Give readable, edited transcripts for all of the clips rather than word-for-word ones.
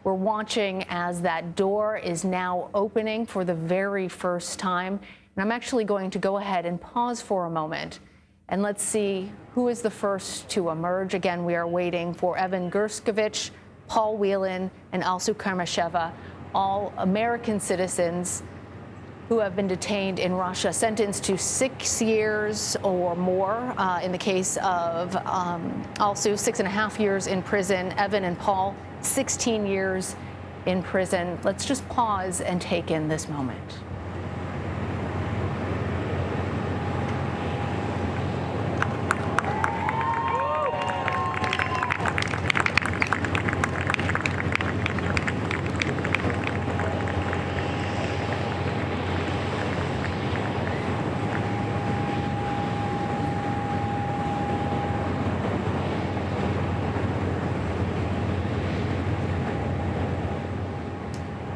We're watching as that door is now opening for the very first time. And I'm actually going to go ahead and pause for a moment and let's see who is the first to emerge. Again, we are waiting for Evan Gershkovich, Paul Whelan, and Alsu Karmasheva, all American citizens who have been detained in Russia, sentenced to 6 years or more. In the case of Alsu, 6.5 years in prison. Evan and Paul, 16 years in prison. Let's just pause and take in this moment.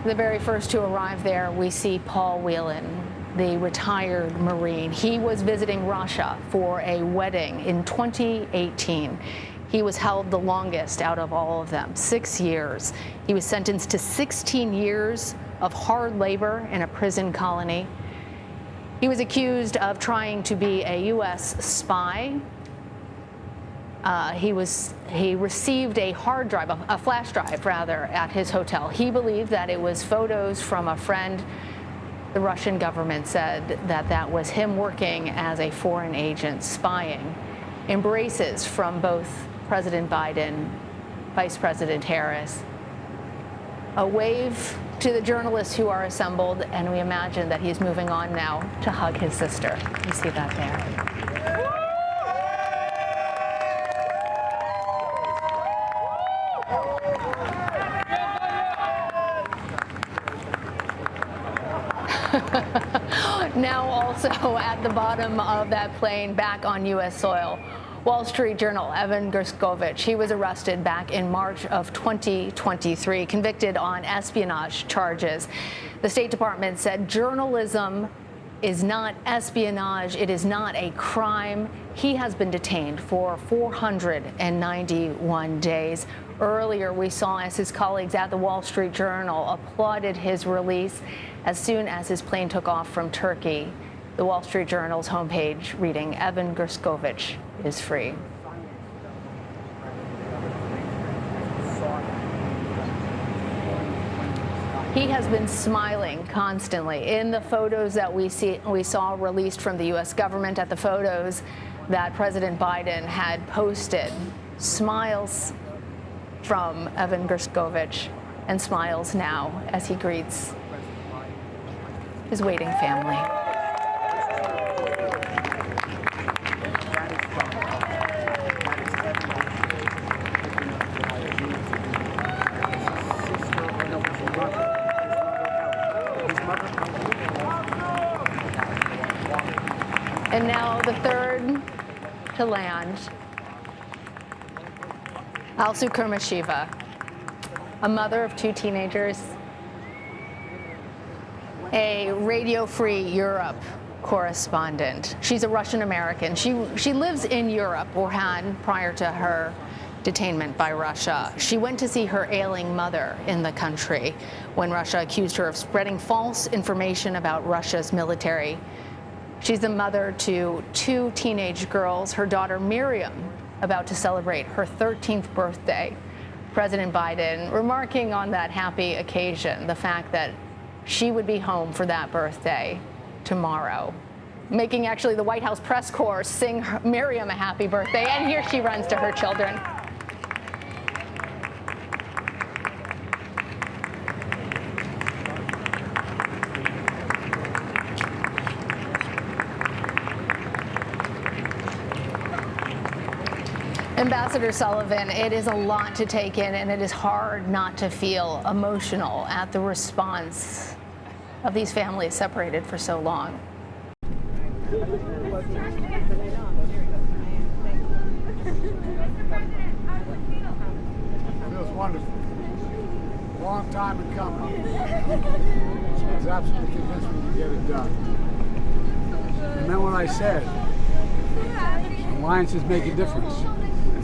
The very first to arrive there, we see Paul Whelan, the retired Marine. He was visiting Russia for a wedding in 2018. He was held the longest out of all of them, 6 years. He was sentenced to 16 years of hard labor in a prison colony. He was accused of trying to be a U.S. spy. He received a hard drive, a flash drive rather, at his hotel. He believed that it was photos from a friend. The Russian government said that that was him working as a foreign agent spying. Embraces from both President Biden, Vice President Harris. A wave to the journalists who are assembled, and we imagine that he's moving on now to hug his sister. You see that there. Now also at the bottom of that plane back on U.S. soil, Wall Street Journal, Evan Gershkovich. He was arrested back in March of 2023, convicted on espionage charges. The State Department said journalism is not espionage. It is not a crime. He has been detained for 491 days. Earlier, we saw as his colleagues at the Wall Street Journal applauded his release as soon as his plane took off from Turkey. The Wall Street Journal's homepage reading, Evan Gershkovich is free. He has been smiling constantly. In the photos that we saw released from the U.S. government, at the photos that President Biden had posted, smiles from Evan Gershkovich, and smiles now as he greets his waiting family. the third to land. Alsu Kurmasheva, a mother of 2 teenagers, a Radio Free Europe correspondent. She's a Russian American. She lives in Europe, or had prior to her detainment by Russia. She went to see her ailing mother in the country when Russia accused her of spreading false information about Russia's military. She's the mother to 2 teenage girls, her daughter Miriam, about to celebrate her 13th birthday. President Biden remarking on that happy occasion, the fact that she would be home for that birthday tomorrow, making actually the White House press corps sing Miriam a happy birthday, and here she runs to her children. Ambassador Sullivan, it is a lot to take in, and it is hard not to feel emotional at the response of these families separated for so long. It feels wonderful. Long time in coming. I was absolutely convinced we could get it done. And then when I said, alliances make a difference.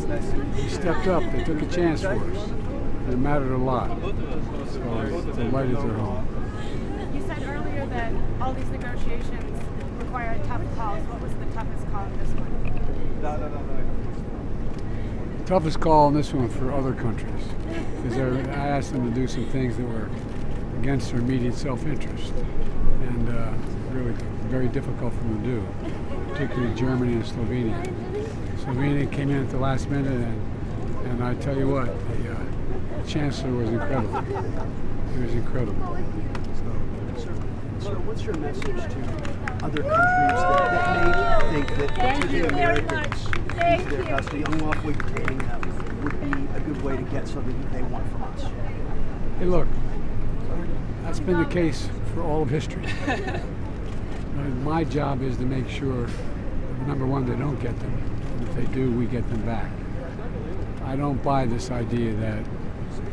They stepped up, they took a chance for us. And it mattered a lot. So I was delighted they're home. You said earlier that all these negotiations require tough calls. What was the toughest call in this one? Toughest call in this one for other countries. Because I asked them to do some things that were against their immediate self-interest. And really very difficult for them to do, particularly Germany and Slovenia. Slovenia came in at the last minute, and I tell you what, the Chancellor was incredible. He was incredible. So what's your message to other countries that may think that taking Americans into their custody, unlawfully detaining them, would be a good way to get something that they want from us? Hey, look, that's been the case for all of history. My job is to make sure, number one, they don't get them. If they do, we get them back. I don't buy this idea that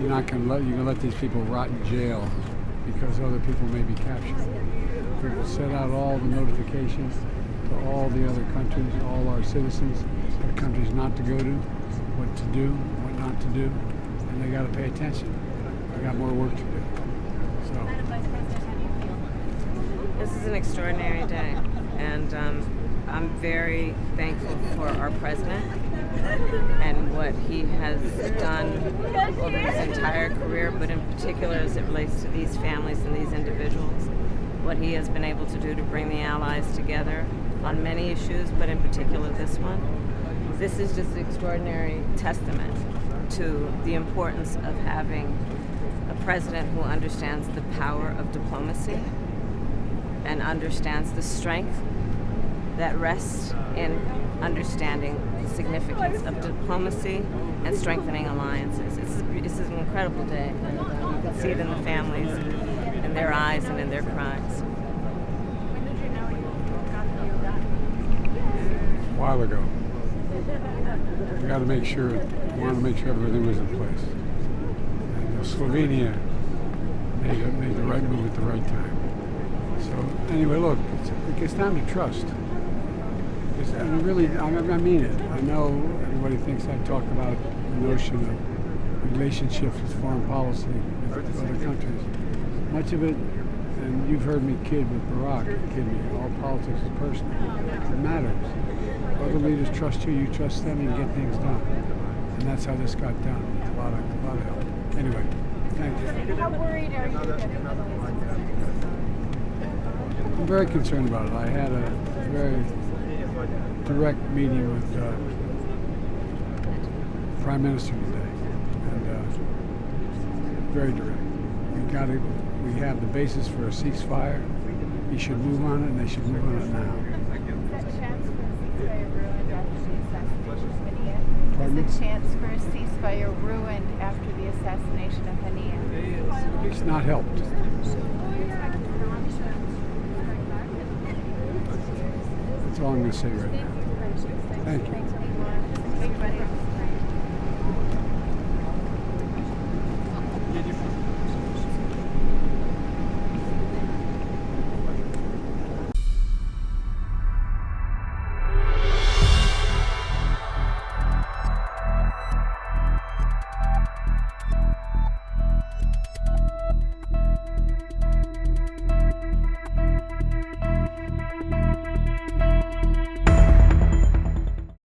you're gonna let these people rot in jail because other people may be captured. We'll set out all the notifications to all the other countries, all our citizens, what countries not to go to, what to do, what not to do, and they got to pay attention. We got more work to do. So. This is an extraordinary day, and I'm very thankful for our president and what he has done over his entire career, but in particular as it relates to these families and these individuals, what he has been able to do to bring the allies together on many issues, but in particular this one. This is just an extraordinary testament to the importance of having a president who understands the power of diplomacy and understands the strength that rests in understanding the significance of diplomacy and strengthening alliances. This is an incredible day, and you can see it in the families, in their eyes and in their cries. When did you know you got the deal done? A while ago. We got to make sure, wanted to make sure everything was in place. And Slovenia made the right move at the right time. So anyway, look, it's time to trust. I mean it. I know everybody thinks I talk about the notion of relationships with foreign policy with other countries. Much of it, and you've heard me kid with Barack, kid me, all politics is personal. It matters. Other leaders trust you, you trust them, and you get things done. And that's how this got done. A lot of help. Anyway, thank you. How worried are you that the Middle East is? I'm very concerned about it. I had a very direct meeting with the Prime Minister today, and very direct. We have the basis for a ceasefire. He should move on it, and they should move on it now. Is the chance for a ceasefire ruined after the assassination of Hania? It's not helped. That's all I'm going to say right now. Thank you. Thanks, everyone.